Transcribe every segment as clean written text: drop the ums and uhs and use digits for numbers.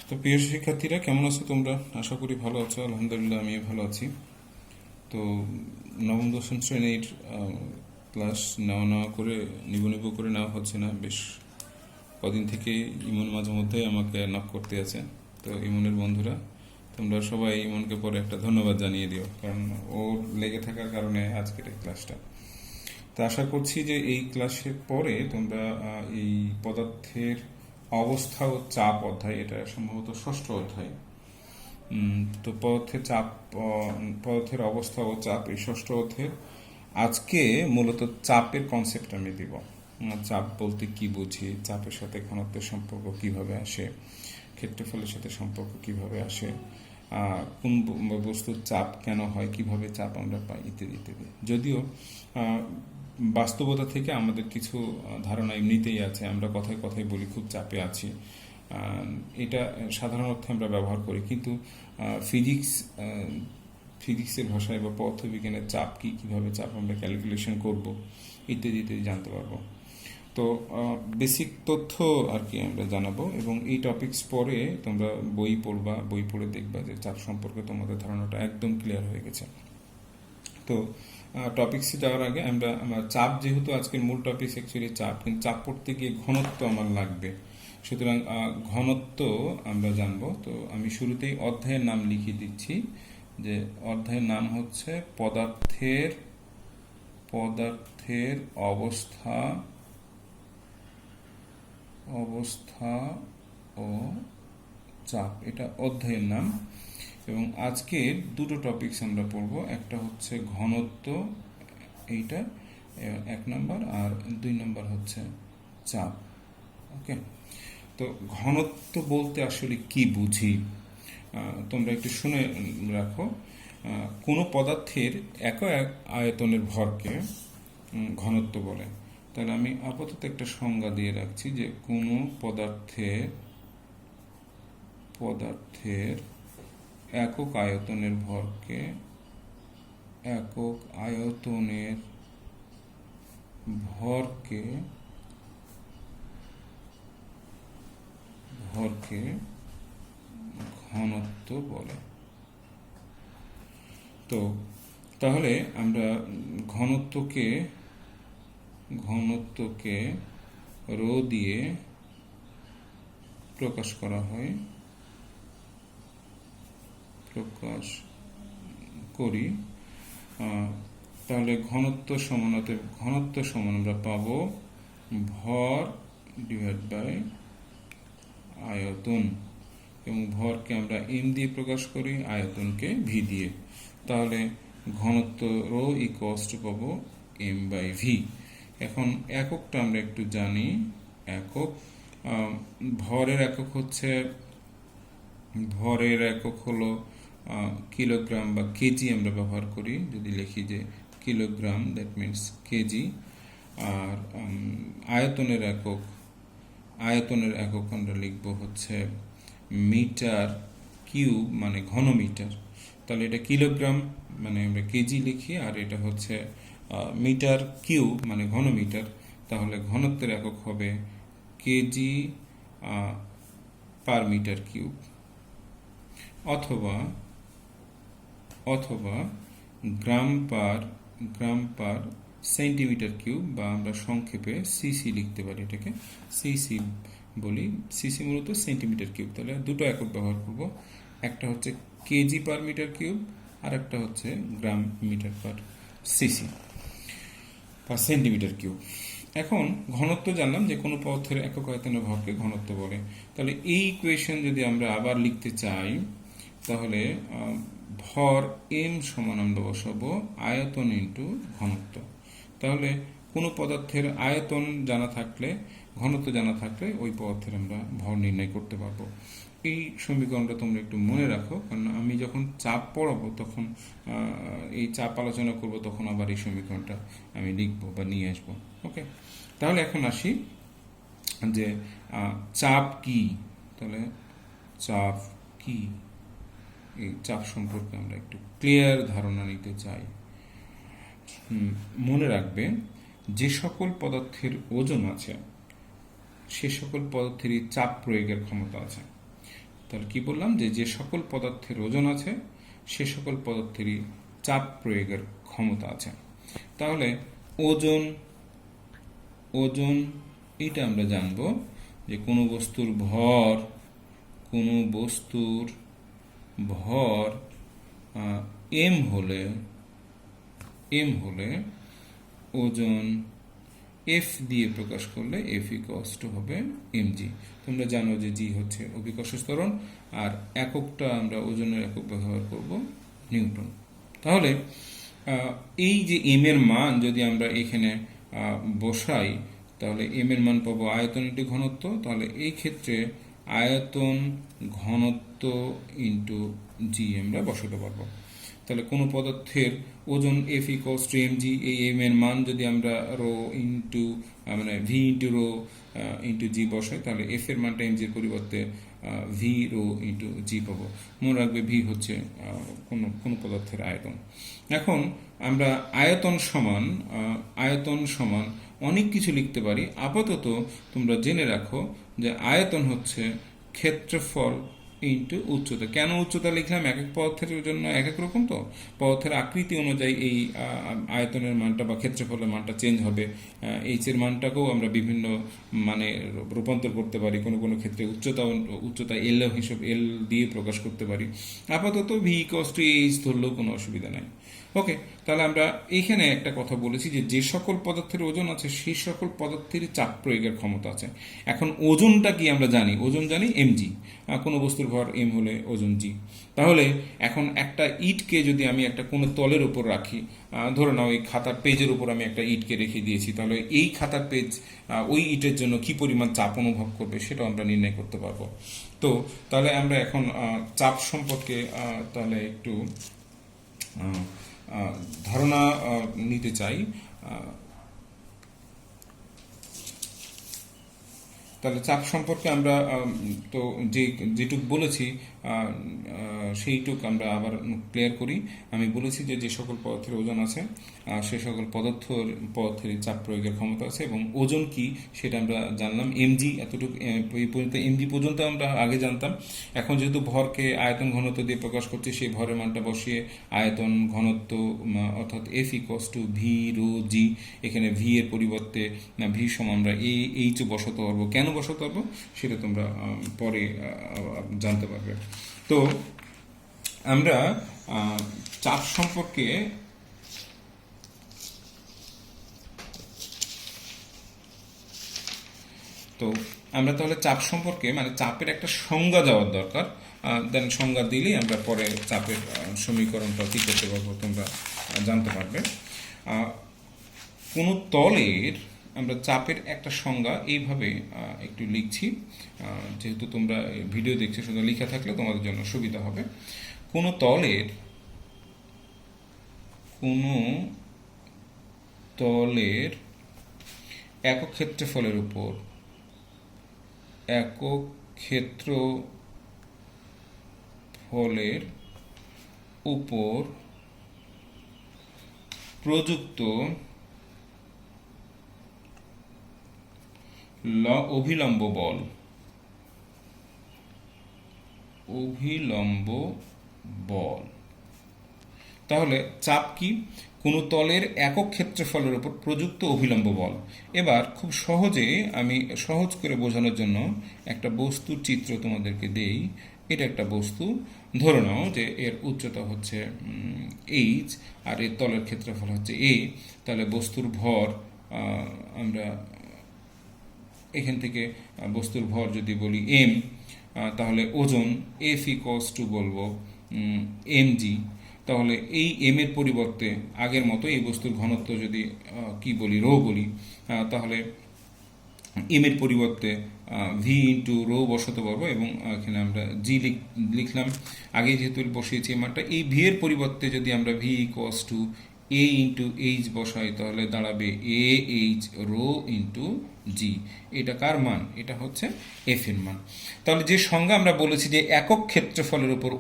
তো প্রিয় শিক্ষার্থীরা, কেমন আছো তোমরা? আশা করি ভালো আছো। আলহামদুলিল্লাহ, আমি ভালো আছি। তো নবম দশম শ্রেণীর ক্লাস নেওয়া করে নিব করে নেওয়া হচ্ছে না। বেশ কদিন থেকে ইমন মাঝে মধ্যে আমাকে নক করতে আছে। তো ইমনের বন্ধুরা, তোমরা সবাই ইমনকে পরে একটা ধন্যবাদ জানিয়ে দিও, কারণ ওর লেগে থাকার কারণে আজকের এই ক্লাসটা। তো আশা করছি যে এই ক্লাসের পরে তোমরা এই পদার্থের অবস্থা ও চাপ অধ্যায়, এটা সম্ভবত ষষ্ঠ অধ্যায়। তো পদার্থের অবস্থা ও চাপ এই ষষ্ঠ অধ্যায়ের আজকে মূলত চাপের কনসেপ্ট আমি দিব। চাপ বলতে কি বুঝি, চাপের সাথে ঘনত্বের সম্পর্ক কিভাবে আসে, ক্ষেত্রফলের সাথে সম্পর্ক কিভাবে আসে, কোন বস্তুর চাপ কেন হয়, কিভাবে চাপ আমরা পাই, ইত্যাদি ইত্যাদি। যদিও বাস্তবতা থেকে আমাদের কিছু ধারণা এমনিতেই আছে, আমরা কথায় কথায় বলি খুব চাপে আছি। এটা সাধারণ অর্থে আমরা ব্যবহার করি, কিন্তু ফিজিক্সের ভাষায় বা পদার্থবিজ্ঞানের চাপ কি, কিভাবে চাপ আমরা ক্যালকুলেশন করব, ইত্যাদি ইত্যাদি জানতে পারবো। তো বেসিক তথ্য আর কি আমরা জানাবো, এবং এই টপিকস পরে তোমরা বই পড়বা, বই পড়ে দেখবা যে চাপ সম্পর্কে তোমাদের ধারণাটা একদম ক্লিয়ার হয়ে গেছে। তো টপিক্সে যাওয়ার আগে আমার চাপ, যেহেতু আজকের মূল টপিক অ্যাকচুয়ালি চাপ, কিন্তু চাপ পড়তে গিয়ে ঘনত্ব আমার লাগবে। সুতরাং ঘনত্ব আমরা জানবো। তো আমি শুরুতেই অধ্যায়ের নাম লিখিয়ে দিচ্ছি, যে অধ্যায়ের নাম হচ্ছে পদার্থের অবস্থা ও চাপ। এটা অধ্যায়ের নাম। এবং আজকে দুটো টপিকস আমরা পড়ব, একটা হচ্ছে ঘনত্ব, এইটা 1 নম্বর, আর 2 নম্বর হচ্ছে চাপ। ওকে। তো ঘনত্ব বলতে আসলে কি বুঝি তোমরা একটু শুনে রাখো। কোনো পদার্থের এক আয়তনের ভরকে ঘনত্ব বলে। তাহলে আমি আপাতত একটা সংজ্ঞা দিয়ে রাখছি, যে কোনো পদার্থের একক আয়তনের ভরকে ঘনত্ব বলে। তো তাহলে আমরা ঘনত্বকে রো দিয়ে প্রকাশ করি। তাহলে ঘনত্ব সমান আমরা পাবো ভর ডিভাইড বাই আয়তন, এবং ভরকে আমরা এম দিয়ে প্রকাশ করি, আয়তনকে ভি দিয়ে। তাহলে ঘনত্ব রো ইকুয়ালস টু পাবো এম বাই ভি। এখন এককটা আমরা একটু জানি। ভরের একক হলো কিলোগ্রাম বা কেজি আমরা ব্যবহার করি। যদি লিখি যে কিলোগ্রাম, দ্যাট মিনস কেজি। আর আয়তনের একক আমরা লিখবো হচ্ছে মিটার কিউব, মানে ঘনমিটার। তাহলে এটা কিলোগ্রাম মানে আমরা কেজি লিখি, আর এটা হচ্ছে মিটার কিউব মানে ঘনমিটার। তাহলে ঘনত্বের একক হবে কেজি পার মিটার কিউব, অথবা গ্রাম পার সেন্টিমিটার কিউব, বা আমরা সংক্ষেপে সিসি লিখতে পারি। এটাকে সিসি বলি। সিসি মূলত সেন্টিমিটার কিউব। তাহলে দুটো একক ব্যবহার করব, একটা হচ্ছে কেজি পার মিটার কিউব, আর একটা হচ্ছে গ্রাম মিটার পার সিসি বা সেন্টিমিটার কিউব। এখন ঘনত্ব জানলাম, যে কোনো পদার্থের একক আয়তনের ভরকে ঘনত্ব বলে। তাহলে এই ইকুয়েশন যদি আমরা আবার লিখতে চাই, তাহলে ভর এম সমান আমরা বসাবো আয়তন ইন্টু ঘনত্ব। তাহলে কোনো পদার্থের আয়তন জানা থাকলে, ঘনত্ব জানা থাকলে ওই পদার্থের আমরা ভর নির্ণয় করতে পারবো। এই সমীকরণটা তোমরা একটু মনে রাখো, কারণ আমি যখন চাপ পড়াবো, তখন এই চাপ আলোচনা করব, তখন আবার এই সমীকরণটা আমি লিখবো বা নিয়ে আসবো। ওকে। তাহলে এখন আসি যে চাপ কি। তাহলে চাপ কি, এই চাপ সম্পর্কে আমরা একটু ক্লিয়ার ধারণা নিতে চাই। মনে রাখবেন, যে সকল পদার্থের ওজন আছে সে সকল পদার্থেরই চাপ প্রয়োগের ক্ষমতা আছে। তাহলে কি বললাম, যে যে সকল পদার্থের ওজন আছে সে সকল পদার্থেরই চাপ প্রয়োগের ক্ষমতা আছে। তাহলে ওজন ওজন এটা আমরা জানব যে কোনো বস্তুর ভর এম হলে ওজন এফ দিয়ে প্রকাশ করলে এফ ইকুয়ালস টু হবে mg। তোমরা জানো যে জি হচ্ছে অভিকর্ষ ত্বরণ, আর এককটা আমরা ওজনের একক ব্যবহার করব নিউটন। তাহলে এই যে এম এর মান যদি আমরা এখানে বসাই, তাহলে এম এর মান পাবো আয়তন ইন্টু ঘনত্ব। তাহলে এই ক্ষেত্রে আয়তন ঘনত্ব ইন্টু জি আমরা বসাতে পারবো। তাহলে কোনো পদার্থের ওজন F equals to M G, এই এম এর মান যদি আমরা রো ইন্টু মানে V into rho into G বসাই, তাহলে এফ এর মানটা এম জির পরিবর্তে ভি রো ইন্টু জি পাবো। মনে রাখবে ভি হচ্ছে কোনো পদার্থের আয়তন। এখন আমরা আয়তন সমান অনেক কিছু লিখতে পারি। আপাতত তোমরা জেনে রাখো যে আয়তন হচ্ছে ক্ষেত্রফল ইন্টু উচ্চতা। কেন উচ্চতা লিখলাম? এক এক পদার্থের জন্য এক এক রকম, তো পদার্থের আকৃতি অনুযায়ী এই আয়তনের মানটা বা ক্ষেত্রফলের মানটা চেঞ্জ হবে। এইচ এর মানটাকেও আমরা বিভিন্ন মানে রূপান্তর করতে পারি। কোনো কোনো ক্ষেত্রে উচ্চতা এল হিসেবে এল দিয়ে প্রকাশ করতে পারি। আপাতত ভি ইকুয়ালস টু এইচ ধরলেও কোনো অসুবিধা নাই। ওকে, তাহলে আমরা এইখানে একটা কথা বলেছি যে যে সকল পদার্থের ওজন আছে সেই সকল পদার্থের চাপ প্রয়োগের ক্ষমতা আছে। এখন ওজনটা কি আমরা জানি? ওজন জানি mg, কোনো বস্তুর ভর m হলে ওজন g। তাহলে এখন একটা ইটকে যদি আমি একটা কোনো তলের উপর রাখি, ধরে নাও এই খাতার পেজের উপর আমি একটা ইটকে রেখে দিয়েছি, তাহলে এই খাতার পেজ ওই ইটের জন্য কি পরিমাণ চাপ অনুভব করবে সেটাও আমরা নির্ণয় করতে পারবো। তো তাহলে আমরা এখন চাপ সম্পর্কে তাহলে একটু ধারণা নিতে চাই। তাহলে চাপ সম্পর্কে আমরা তো যেটুক বলেছি সেইটুক আমরা আবার ক্লিয়ার করি। আমি বলেছি যে যে সকল পদার্থের ওজন আছে সে সকল পদার্থের চাপ প্রয়োগের ক্ষমতা আছে, এবং ওজন কি সেটা আমরা জানলাম mg। এতটুকু এই পর্যন্ত mg পর্যন্ত আমরা আগে জানতাম। এখন যেহেতু ভরকে আয়তন ঘনত্ব দিয়ে প্রকাশ করছি, সেই ভরের মানটা বসিয়ে আয়তন ঘনত্ব অর্থাৎ F equals to V rho g, এখানে ভি এর পরিবর্তে ভি সমান আমরা এইচ বসাতে পারবো। কেন বসাতে পারবো সেটা তোমরা পরে জানতে পারবে। তো আমরা চাপ সম্পর্কে তাহলে চাপ সম্পর্কে মানে চাপের একটা সংজ্ঞা দেওয়ার দরকার। দেন সংজ্ঞা দিলেই আমরা পরে চাপের সমীকরণটা কি করতে পারবো তোমরা জানতে পারবে। কোনো তলের আমরা চাপের একটা সংজ্ঞা এইভাবে একটু লিখছি, যেহেতু তোমরা ভিডিও দেখছো, শুধু লেখা থাকলে তোমাদের জন্য সুবিধা হবে। কোনো তলের একক ক্ষেত্রফলের উপর প্রযুক্ত অভিলম্ব বল। তাহলে চাপ কি? কোনো তলের একক ক্ষেত্রফলের উপর প্রযুক্ত অভিলম্ব বল। এবার খুব সহজে আমি সহজ করে বোঝানোর জন্য একটা বস্তুর চিত্র তোমাদেরকে দেই। এটা একটা বস্তু, ধরে নাও যে এর উচ্চতা হচ্ছে এইচ আর এর তলের ক্ষেত্রফল হচ্ছে এ। তাহলে বস্তুর ভর আমরা এখান থেকে বস্তুর ভর যদি বলি এম, তাহলে ওজন এফ ইকুয়ালস টু বলবো mg। তাহলে এই এম এর পরিবর্তে আগের মতো এই বস্তুর ঘনত্ব যদি কি বলি রো বলি, তাহলে এম এর পরিবর্তে ভি ইন্টু রো বসাতে পারবো, এবং এখানে আমরা জি লিখলাম। আগে যেহেতু বসিয়েছি মানটা, এই ভি এর পরিবর্তে যদি আমরা V equals to A into H বসাই, তাহলে দাঁড়াবে এ এইচ রো ইন্টু জি। এটা কার মান? এটা হচ্ছে এফ এর মান। তাহলে যে সংজ্ঞা আমরা বলেছি যে একক ক্ষেত্রফলের উপর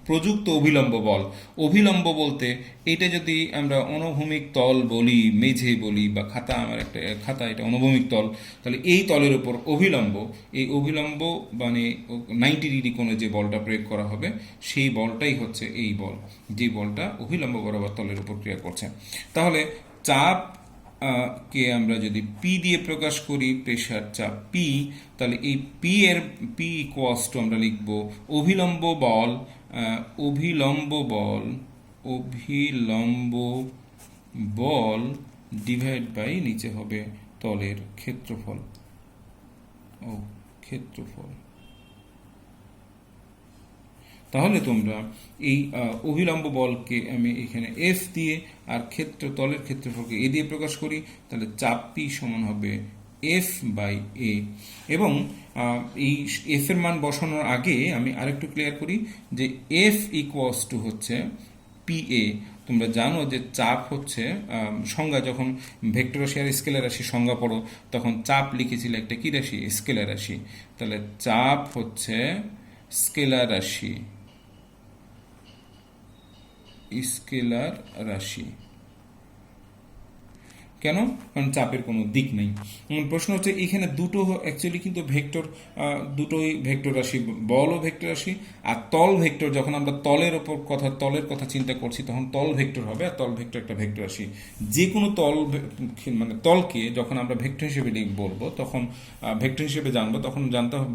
প্রযুক্ত অভিলম্ব বল, অভিলম্ব বলতে এটা যদি আমরা অনুভূমিক তল বলি, মেঝে বলি, বা খাতা, আমার একটা খাতা এটা অনুভূমিক তল, তাহলে এই তলের উপর অভিলম্ব, এই অভিলম্ব মানে 90 ডিগ্রি কোণে যে বলটা প্রয়োগ করা হবে সেই বলটাই হচ্ছে এই বল, যে বলটা অভিলম্ব বরাবর তলের উপর ক্রিয়া করছে। তাহলে চাপ কে আমরা যদি পি দিয়ে প্রকাশ করি, প্রেশার চাপ পি, তাহলে এই পি এর পি ইকুয়ালস টু আমরা লিখব অভিলম্ব বল, অভিলম্ব বল, অভিলম্ব বল ডিভাইড বাই নিচে হবে তলের ক্ষেত্রফল, ও ক্ষেত্রফল। তাহলে তোমরা এই অভিলম্ব বলকে আমি এখানে এফ দিয়ে আর তলের ক্ষেত্রফলকে এ দিয়ে প্রকাশ করি, তাহলে চাপ পি সমান হবে এফ বাই এ। এবং এই এফ এর মান বসানোর আগে আমি আরেকটু ক্লিয়ার করি যে এফ ইকুয়ালস টু হচ্ছে পি এ। তোমরা জানো যে চাপ হচ্ছে সংজ্ঞা, যখন ভেক্টর রাশি আর স্কেলার রাশি সংজ্ঞা পড়ো তখন চাপ লিখেছিল একটা কি রাশি? স্কেলার রাশি। তাহলে চাপ হচ্ছে স্কেলার রাশি, স্কেলার রাশি। কেন? কারণ চাপের কোনো দিক নেই। প্রশ্ন হচ্ছে এখানে দুটো অ্যাকচুয়ালি কিন্তু ভেক্টর, দুটোই ভেক্টর রাশি, বলও ভেক্টর রাশি আর তল ভেক্টর। যখন আমরা তলের কথা চিন্তা করছি তখন তল ভেক্টর হবে, আর তল ভেক্টর একটা ভেক্টর রাশি। যে কোনো তল মানে তলকে যখন আমরা ভেক্টর হিসেবে বলবো, তখন ভেক্টর হিসেবে জানবো, তখন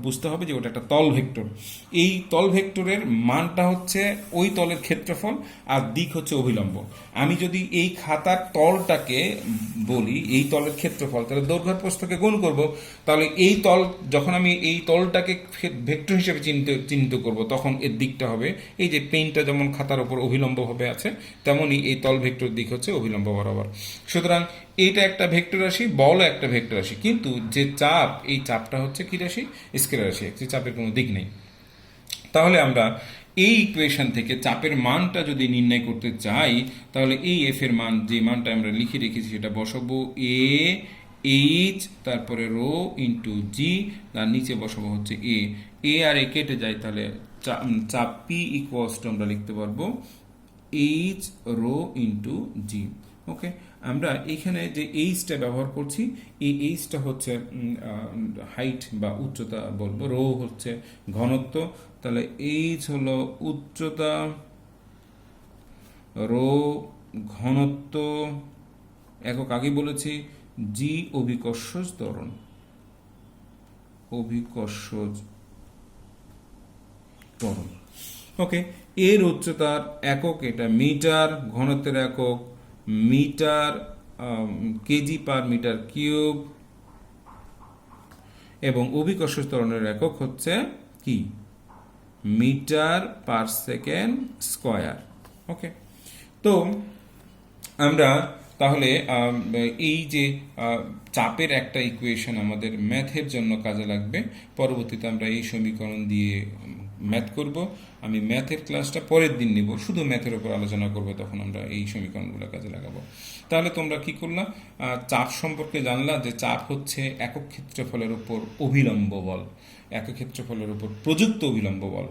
বুঝতে হবে যে ওটা একটা তল ভেক্টর। এই তল ভেক্টরের মানটা হচ্ছে ওই তলের ক্ষেত্রফল আর দিক হচ্ছে অভিলম্ব। আমি যদি এই খাতার তলটাকে বলি এই তলের ক্ষেত্রফল, তাহলে দৈর্ঘ্য প্রস্থকে গুণ করব, তাহলে এই তল, যখন আমি এই তলটাকে ভেক্টর হিসেবে চিহ্নিত করব তখন এর দিকটা হবে, এই যে পেনটা যেমন খাতার উপর অভিলম্ব ভাবে আছে তেমনি এই তল ভেক্টর দিক হচ্ছে অভিলম্ব বরাবর। সুতরাং এইটা একটা ভেক্টর রাশি, বলও একটা ভেক্টর রাশি, কিন্তু যে চাপ, এই চাপটা হচ্ছে কি রাশি? স্কেলার রাশি, যে চাপের কোনো দিক নেই। তাহলে আমরা এই ইকুয়েশন থেকে চাপের মানটা যদি নির্ণয় করতে চাই, তাহলে এই এফ এর মান, যে মানটা আমরা লিখে রেখেছি সেটা বসাবো এ এইচ, তারপরে রো ইন্টু জি, তার নিচে বসাবো হচ্ছে এ আর এ কেটে যায়, তাহলে চাপ পি ইকুয়ালস টু আমরা লিখতে পারবো এইচ রো ইন্টু জি। ওকে, আমরা এখানে যে এইচটা ব্যবহার করছি, এই এইচটা হচ্ছে হাইট বা উচ্চতা বলবো, রো হচ্ছে ঘনত্ব, তাহলে এইচ হলো উচ্চতা, রো ঘনত্ব, একক আগে বলেছি, জি অভিকর্ষজ ত্বরণ, অভিকর্ষজ ত্বরণ। ওকে, এর উচ্চতার একক এটা মিটার, ঘনত্বের একক metre, kg per metre cube, এবং অভিকর্ষজ ত্বরণের একক হচ্ছে কি? Metre per second square. Okay, তো আমরা তাহলে এই যে চাপের একটা ইকুয়েশন আমাদের ম্যাথের জন্য কাজে লাগবে, পরবর্তীতে আমরা এই সমীকরণ দিয়ে ম্যাথ করব। আমি ম্যাথের ক্লাসটা পরের দিন নিব, শুধু ম্যাথের উপর আলোচনা করব, তখন আমরা এই সমীকরণগুলো কাজে লাগাবো। তাহলে তোমরা কি করলাম? চাপ সম্পর্কে জানলা যে চাপ হচ্ছে একক ক্ষেত্রফলের উপর অভিলম্ব বল, একক ক্ষেত্রফলের উপর প্রযুক্ত অভিলম্ব বল।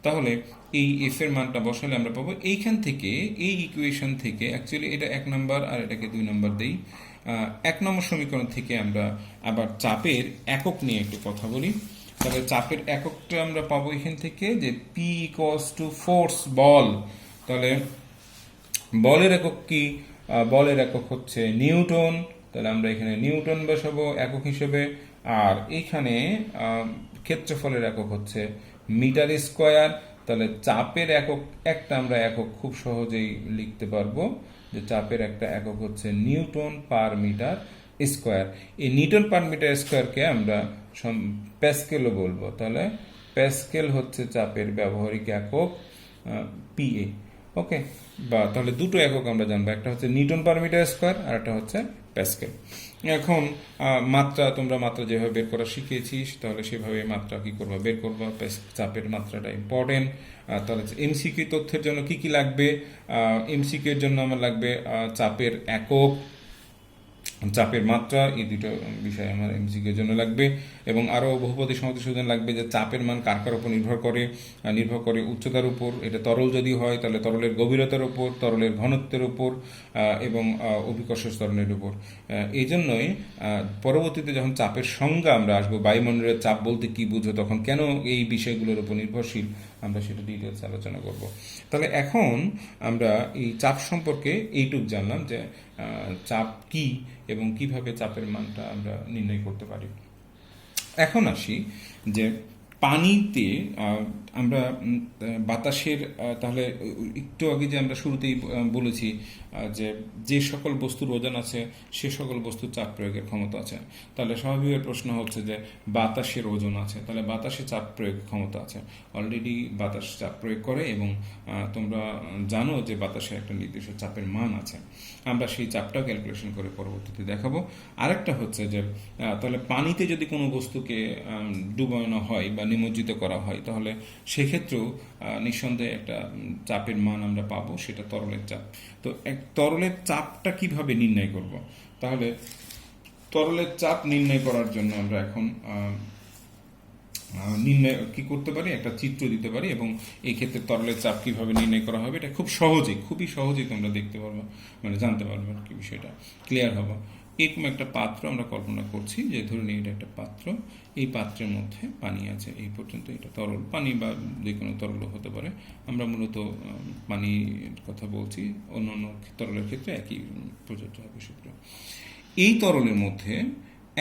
তাহলে এই এফ এর মানটা বসালে আমরা পাবো এইখান থেকে, এই ইকুয়েশন থেকে, অ্যাকচুয়ালি এটা 1 নম্বর আর এটাকে 2 নম্বর দেই। 1 নম্বর সমীকরণ থেকে আমরা আবার চাপের একক নিয়ে একটু কথা বলি। তাহলে চাপের এককটা আমরা পাবো এখান থেকে যে পি ইকুয়ালস টু ফোর্স বল। তাহলে বলের একক কি? বলের একক হচ্ছে নিউটন, তাহলে আমরা এখানে নিউটন বসাবো একক হিসেবে। আর এখানে ক্ষেত্রফলের একক হচ্ছে মিটার স্কয়ার। তাহলে চাপের একক একটা আমরা একক খুব সহজেই লিখতে পারবো, যে চাপের একটা একক হচ্ছে নিউটন পার মিটার স্কয়ার। এই নিউটন পার মিটার স্কয়ারকে আমরা প্যাসকেলও বলবো। তাহলে প্যাসকেল হচ্ছে চাপের ব্যবহারিক একক পিএ। ওকে, বা তাহলে দুটো একক আমরা জানবো, একটা হচ্ছে নিউটন পার মিটার স্কয়ার আর একটা হচ্ছে প্যাসকেল। এখন মাত্রা, তোমরা মাত্রা যেভাবে বের করা শিখিয়েছিস, তাহলে সেভাবে মাত্রা কি করবা? বের করবা। চাপের মাত্রাটা ইম্পর্টেন্ট। তাহলে এমসিকিউ তথ্যের জন্য কি কি লাগবে? এমসিকিউ এর জন্য আমার লাগবে চাপের একক, চাপের মাত্রা, এই দুটো বিষয় আমার এমসিকিউর জন্য লাগবে। এবং আরও বহুপদী সমাধান লাগবে যে চাপের মান কার কার উপর নির্ভর করে উচ্চতার উপর, এটা তরল যদি হয় তাহলে তরলের গভীরতার উপর, তরলের ঘনত্বের উপর এবং অভিকর্ষ ত্বরণের উপর। এই জন্যই পরবর্তীতে যখন চাপের সংজ্ঞা আমরা আসবো, বায়ুমণ্ডলের চাপ বলতে কি বুঝো, তখন কেন এই বিষয়গুলোর উপর নির্ভরশীল, আমরা সেটা ডিটেলস আলোচনা করব। তাহলে এখন আমরা এই চাপ সম্পর্কে এইটুক জানলাম যে চাপ কি এবং কিভাবে চাপের মানটা আমরা নির্ণয় করতে পারি। এখন আসি যে পানিতে আমরা বাতাসের, তাহলে একটু আগে যে আমরা শুরুতেই বলেছি যে যে সকল বস্তুর ওজন আছে সে সকল বস্তুর চাপ প্রয়োগের ক্ষমতা আছে। তাহলে স্বাভাবিক প্রশ্ন হচ্ছে যে বাতাসের ওজন আছে, তাহলে বাতাসে চাপ প্রয়োগ ক্ষমতা আছে। অলরেডি বাতাস চাপ প্রয়োগ করে এবং তোমরা জানো যে বাতাসে একটা নির্দিষ্ট চাপের মান আছে। আমরা সেই চাপটাও ক্যালকুলেশন করে পরবর্তীতে দেখাবো। আরেকটা হচ্ছে যে তাহলে পানিতে যদি কোনো বস্তুকে ডুবানো হয় বা নিমজ্জিত করা হয় তাহলে সেক্ষেত্রেও নিঃসন্দেহে একটা চাপের মান আমরা পাবো, সেটা তরলের চাপ। তো তরলের চাপটা কিভাবে নির্ণয় করব? তাহলে তরলের চাপ নির্ণয় করার জন্য আমরা এখন নির্ণয় কি করতে পারি, একটা চিত্র দিতে পারি এবং এই ক্ষেত্রে তরলের চাপ কিভাবে নির্ণয় করা হবে এটা খুবই সহজেই তোমরা দেখতে পারবে, মানে জানতে পারবে আর কি, বিষয়টা ক্লিয়ার হবে। এরকম একটা পাত্র আমরা কল্পনা করছি, যে ধরুন এটা একটা পাত্র, এই পাত্রের মধ্যে পানি আছে এই পর্যন্ত, এটা তরল পানি বা যে কোনো তরলও হতে পারে। আমরা মূলত পানির কথা বলছি, অন্যান্য তরলের ক্ষেত্রে একই প্রযোজ্য হবে সূত্র। এই তরলের মধ্যে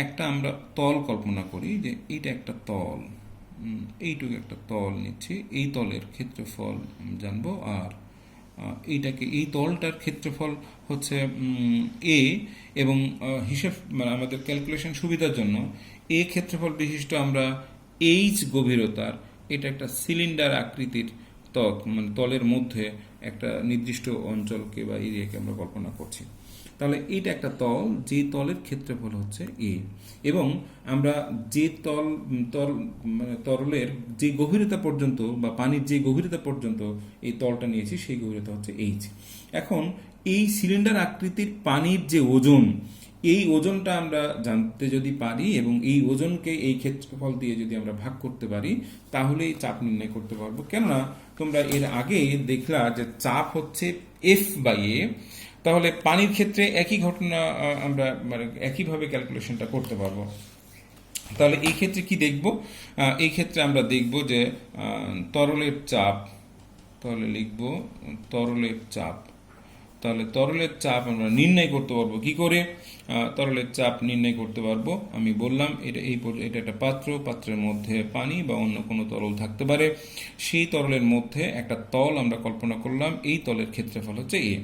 একটা আমরা তল কল্পনা করি, যে এইটা একটা তল, এইটুকু একটা তল নিচ্ছি, এই তলের ক্ষেত্রফল জানবো, আর এই তলটার ক্ষেত্রফল হচ্ছে এ, এবং হিসেব মানে আমাদের ক্যালকুলেশন সুবিধার জন্য এ ক্ষেত্রফল বিশিষ্ট আমরা এইচ গভীরতার, এটা একটা সিলিন্ডার আকৃতির ত্বক, মানে তলের মধ্যে একটা নির্দিষ্ট অঞ্চলকে বা এরিয়াকে আমরা কল্পনা করছি। তাহলে এইটা একটা তল, যে তলের ক্ষেত্রফল হচ্ছে এ, এবং আমরা যে মানে তরলের যে গভীরতা পর্যন্ত বা পানির যে গভীরতা পর্যন্ত এই তলটা নিয়েছি সেই গভীরতা হচ্ছে এইচ। এখন এই সিলিন্ডার আকৃতির পানির যে ওজন, এই ওজনটা আমরা জানতে যদি পারি এবং এই ওজনকে এই ক্ষেত্রফল দিয়ে যদি আমরা ভাগ করতে পারি তাহলেই চাপ নির্ণয় করতে পারবো। কেননা তোমরা এর আগে দেখলা যে চাপ হচ্ছে এফ বাই এ, তাহলে পানির ক্ষেত্রে একই ঘটনা আমরা মানে একইভাবে ক্যালকুলেশনটা করতে পারবো। তাহলে এই ক্ষেত্রে কি দেখব? এই ক্ষেত্রে আমরা দেখব যে তরলের চাপ, তাহলে লিখব তরলের চাপ। তাহলে তরলের চাপ আমরা নির্ণয় করতে পারবো কি করে? তরলের চাপ নির্ণয় করতে পারবো, আমি বললাম এটা একটা পাত্রের মধ্যে পানি বা অন্য কোনো তরল থাকতে পারে, সেই তরলের মধ্যে একটা তল আমরা কল্পনা করলাম, এই তলের ক্ষেত্রফল হচ্ছে এ।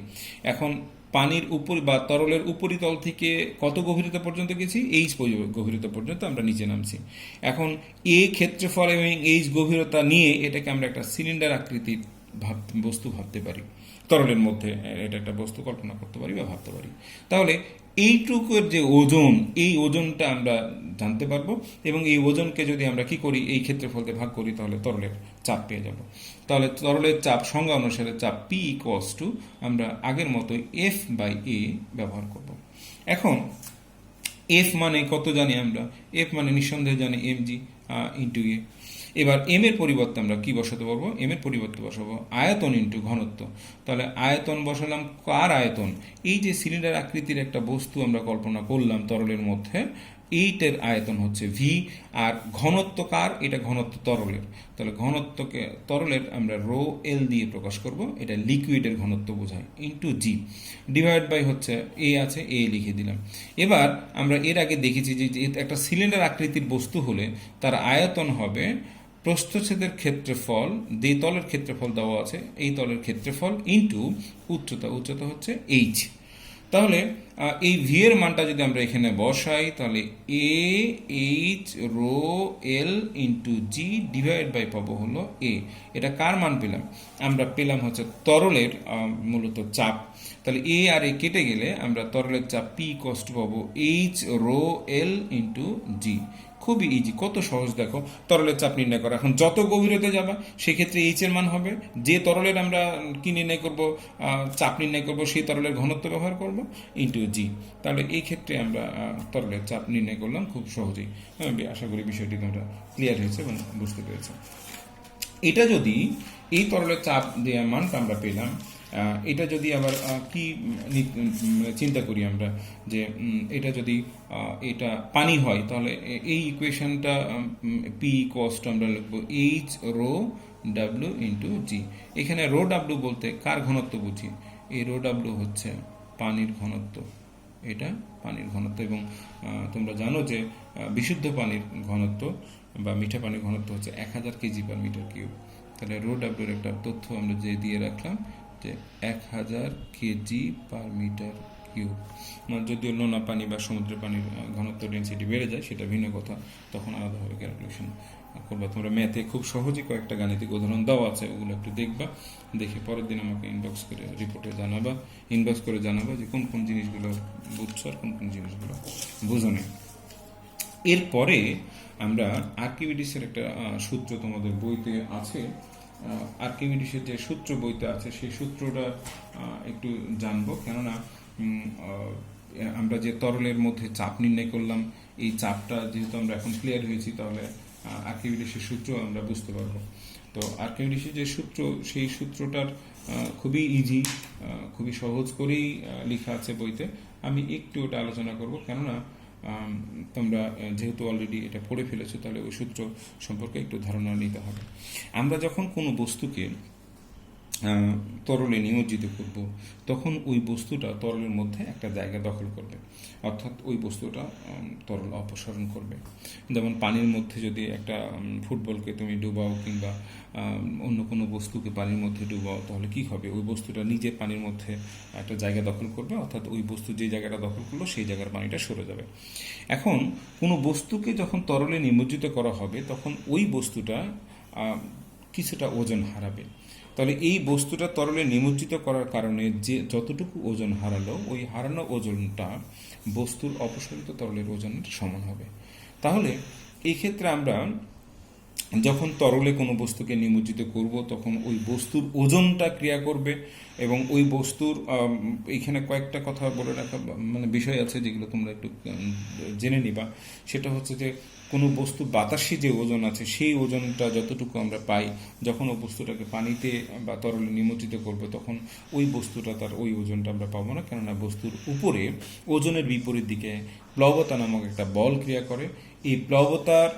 এখন পানির উপর বা তরলের উপরিতল থেকে কত গভীরতা পর্যন্ত গেছি? এইচ গভীরতা পর্যন্ত আমরা নিচে নামছি। এখন এ ক্ষেত্রফল এবং এইচ গভীরতা নিয়ে এটাকে আমরা একটা সিলিন্ডার আকৃতির বস্তু ভাবতে পারি, তরলের মধ্যে এটা একটা বস্তু কল্পনা করতে পারি বা ভাবতে পারি। তাহলে এইটুকুর যে ওজন, এই ওজনটা আমরা জানতে পারবো, এবং এই ওজনকে যদি আমরা কি করি, এই ক্ষেত্রফলতে ভাগ করি, তাহলে তরলের চাপ পেয়ে যাব। তাহলে তরলের চাপ সংজ্ঞা অনুসারে চাপ পি ইকুয়ালস টু আমরা আগের মতো এফ বাই এ ব্যবহার করব। এখন এফ মানে কত জানি আমরা? এফ মানে নিঃসন্দেহে জানি এম জি ইন্টু এ। এবার এম এর পরিবর্তে আমরা কি বসাতে পারবো? এম এর পরিবর্তে বসাবো আয়তন ইন্টু ঘনত্ব। তাহলে আয়তন বসালাম, কার আয়তন? এই যে সিলিন্ডার আকৃতির একটা বস্তু আমরা কল্পনা করলাম তরলের মধ্যে, এইটার আয়তন হচ্ছে ভি, আর ঘনত্ব কার? এটা ঘনত্ব তরলের। তাহলে ঘনত্বকে তরলের আমরা রো এল দিয়ে প্রকাশ করব, এটা লিকুইডের ঘনত্ব বোঝায়, ইন্টু জি ডিভাইড বাই হচ্ছে এ আছে, এ লিখে দিলাম। এবার আমরা এর আগে দেখেছি যে একটা সিলিন্ডার আকৃতির বস্তু হলে তার আয়তন হবে প্রস্থচ্ছেদের ক্ষেত্রফল, যে তলের ক্ষেত্রফল দেওয়া আছে এই তলের ক্ষেত্রফল ইন্টু উচ্চতা হচ্ছে এইচ। তাহলে এই ভি এর মানটা যদি আমরা এখানে বসাই, তাহলে A H rho L into G divide by পাবো হলো এ। এটা কার মান পেলাম? আমরা পেলাম হচ্ছে তরলের মূলত চাপ। তাহলে এ আর এ কেটে গেলে আমরা তরলের চাপ পি কষ্ট পাবো এইচ রো এল ইন্টু জি। খুবই ইজি, কত সহজ দেখো তরলের চাপ নির্ণয় করা। এখন যত গভীরতা যাবা সেক্ষেত্রে এইচ এর মান হবে, যে তরলের আমরা কি নির্ণয় করব, চাপ নির্ণয় করব, সেই তরলের ঘনত্ব ব্যবহার করব ইন্টু জি। তাহলে এই ক্ষেত্রে আমরা তরলের চাপ নির্ণয় করলাম খুব সহজেই। আমি আশা করি বিষয়টি তোমরা ক্লিয়ার হয়েছে এবং বুঝতে পেরেছো। এটা যদি এই তরলের চাপ যে মানটা আমরা পেলাম, এটা যদি আবার কি চিন্তা করি আমরা যে এটা যদি এটা পানি হয়, তাহলে এই ইকুয়েশনটা পি ইকুয়ালস আমরা লিখবো এইচ রো ডাব্লিউ ইন্টু জি। এখানে রো ডাব্লিউ বলতে কার ঘনত্ব বুঝি? এই রো ডাব্লিউ হচ্ছে পানির ঘনত্ব, এটা পানির ঘনত্ব। এবং তোমরা জানো যে বিশুদ্ধ পানির ঘনত্ব বা মিঠা পানির ঘনত্ব হচ্ছে 1000 কেজি পার মিটার কিউব। তাহলে রো ডাব্লিউর একটা তথ্য আমরা যে দিয়ে রাখলাম যে 1000 কেজি পার মিটার কিউব। যদিও নোনা পানি বা সমুদ্রের পানির ঘনত্ব ডেন্সিটি বেড়ে যায়, সেটা ভিন্ন কথা, তখন আলাদাভাবে ক্যালকুলেশন করবা। তোমরা ম্যাথে খুব সহজেই কয়েকটা গাণিতিক উদাহরণ দেওয়া আছে, ওগুলো একটু দেখবা, দেখে পরের দিন আমাকে ইনবক্স করে রিপোর্টে জানাবা, ইনবক্স করে জানাবা যে কোন কোন জিনিসগুলো বুঝছো আর কোন কোন জিনিসগুলো বুঝো না। এরপরে আমরা আর্কিমিডিসের একটা সূত্র তোমাদের বইতে আছে, আর্কিমিডিসের যে সূত্র বইতে আছে সেই সূত্রটা একটু জানবো। কেননা আমরা যে তরলের মধ্যে চাপ নির্ণয় করলাম, এই চাপটা যেহেতু আমরা এখন ক্লিয়ার হয়েছি, তাহলে আর্কিমিডিসের সূত্র আমরা বুঝতে পারবো। তো আর্কিমিডিসের যে সূত্র, সেই সূত্রটার খুবই ইজি, খুবই সহজ করেই লেখা আছে বইতে। আমি একটু ওটা আলোচনা করব, কেননা তোমরা যেহেতু অলরেডি এটা পড়ে ফেলেছো, তাহলে ওই সূত্র সম্পর্কে একটু ধারণা নিতে হবে। আমরা যখন কোনো বস্তুকে তরলে নিমজ্জিত করব, তখন ওই বস্তুটা তরলের মধ্যে একটা জায়গা দখল করবে, অর্থাৎ ওই বস্তুটা তরল অপসারণ করবে। যেমন পানির মধ্যে যদি একটা ফুটবলকে তুমি ডুবাও কিংবা অন্য কোনো বস্তুকে পানির মধ্যে ডুবাও, তাহলে কি হবে? ওই বস্তুটা নিজে পানির মধ্যে একটা জায়গা দখল করবে, অর্থাৎ ওই বস্তু যে জায়গাটা দখল করলো সেই জায়গার পানিটা সরে যাবে। এখন কোনো বস্তুকে যখন তরলে নিমজ্জিত করা হবে, তখন ওই বস্তুটা কিছুটা ওজন হারাবে। তাহলে এই বস্তুটা তরলে নিমজ্জিত করার কারণে যে যতটুকু ওজন হারালো, ওই হারানো ওজনটা বস্তুর অপসারিত তরলের ওজনের সমান হবে। তাহলে এই ক্ষেত্রে আমরা যখন তরলে কোনো বস্তুকে নিমজ্জিত করব, তখন ওই বস্তুর ওজনটা ক্রিয়া করবে এবং ওই বস্তুর এইখানে কয়েকটা কথা বলে রাখা মানে বিষয় আছে যেগুলো তোমরা একটু জেনে নিবা। সেটা হচ্ছে যে কোনো বস্তু বাতাসে যে ওজন আছে, সেই ওজনটা যতটুকু আমরা পাই, যখন ওই বস্তুটাকে পানিতে বা তরলে নিমজ্জিত করবে, তখন ওই বস্তুটা তার ওই ওজনটা আমরা পাবো না। কেননা বস্তুর উপরে ওজনের বিপরীত দিকে প্লবতা নামক একটা বল ক্রিয়া করে। এই প্লবতার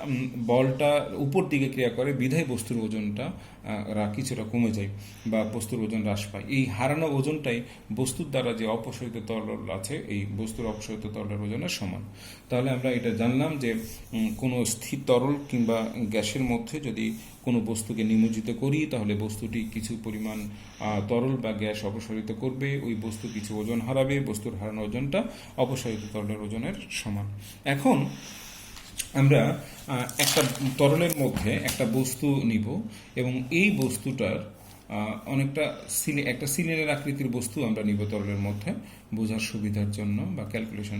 বলটা উপর দিকে ক্রিয়া করে, বিধায় বস্তুর ওজনটা কিছুটা কমে যায় বা বস্তুর ওজন হ্রাস পায়। এই হারানো ওজনটাই বস্তুর দ্বারা যে অপসারিত তরল আছে, এই বস্তুর অপসারিত তরলের ওজনের সমান। তাহলে আমরা এটা জানলাম যে কোনো স্থির তরল কিংবা গ্যাসের মধ্যে যদি কোনো বস্তুকে নিমজ্জিত করি, তাহলে বস্তুটি কিছু পরিমাণ তরল বা গ্যাস অপসারিত করবে, ওই বস্তু কিছু ওজন হারাবে, বস্তুর হারানো ওজনটা অপসারিত তরলের ওজনের সমান। এখন আমরা একটা তরলের মধ্যে একটা বস্তু নিব এবং এই বস্তুটার অনেকটা একটা সিলিন্ডার আকৃতির বস্তু আমরা নিব তরলের মধ্যে, বোঝার সুবিধার জন্য বা ক্যালকুলেশন